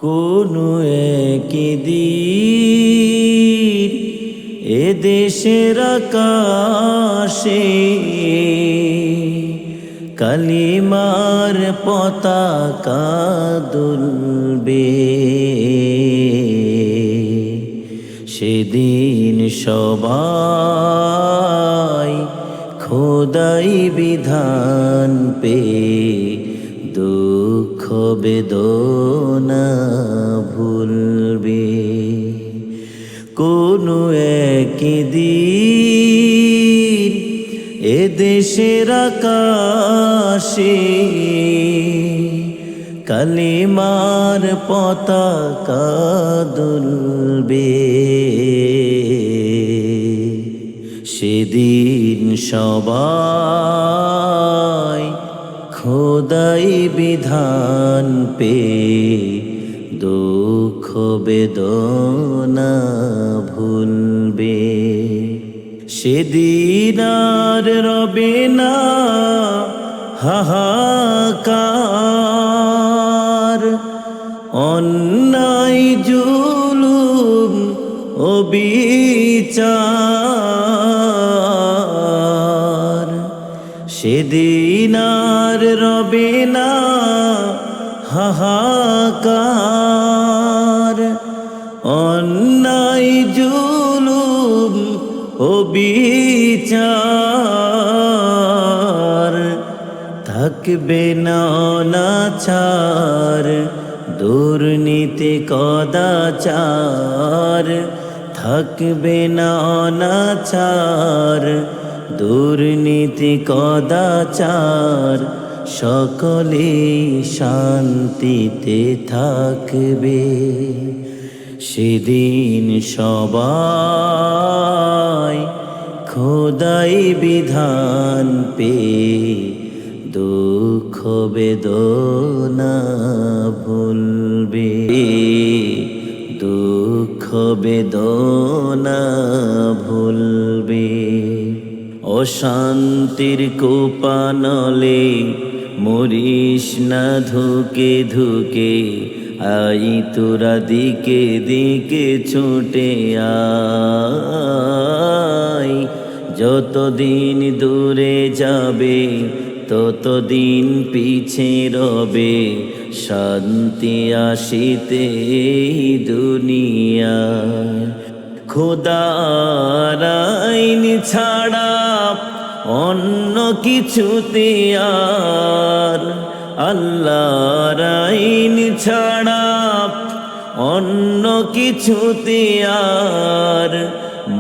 কোনো একদিন এ দেশের আকাশে কালিমার পতাকা দুলবে। সেদিন সবাই খোদাই বিধান পে দুঃখ বেদনা ভুলবে। কোনো একদিন এ দেশের আকাশে কালিমার পতাকা দুলবে। সেদিন সবাই খোদাই বিধান পে দুঃখ বেদনা ভুলবে। সেদিন আর রবে না হাহাকার, অন্যায় জুলুম ও বিচার। সেদিন আর রবে না হাহাকার, অন্যায় জুলুম ও বিচার। থাকবে না অনাচার, দুর্নীতি কদাচার। থাকবে না অনাচার, দুর্নীতি কদাচার। সকলে শান্তিতে থাকবে। সেদিন সবাই খোদাই বিধান পে দুঃখ বেদনা ভুলবে। দুঃখ বেদনা ভুলবে। অশান্তির কোপানলে মরিস না ধুকে ধুকে, আই তোরা দিকে দিকে ছুটে আয়। যতদিন দূরে যাবে ততদিন পিছে রবে, শান্তি আসিতে দুনিয়ায়। খোদার আইন ছাড়া অন্য কিছুতে আর, আল্লাহর আইন ছাড়া অন্য কিছুতে আর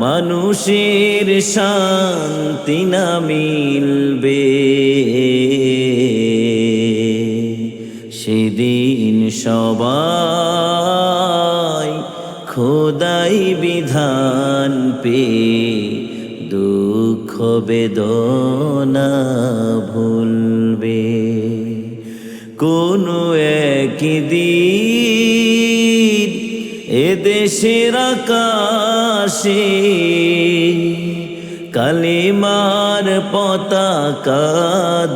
মানুষের শান্তি না মিলবে। সেদিন সবাই খোদাই বিধান পে দুঃখ বেদনা ভুলবে। কোনো একদিন এ দেশের আকাশে কালিমার পতাকা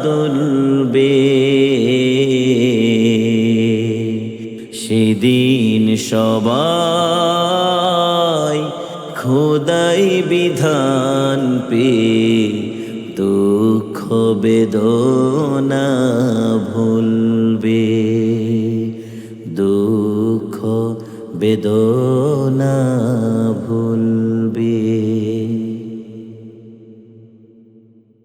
দুলবে। সেদিন সবাই খোদাই বিধান পে দুঃখ বেদনা ভুলবে। দুঃখ বেদনা ভুলবে।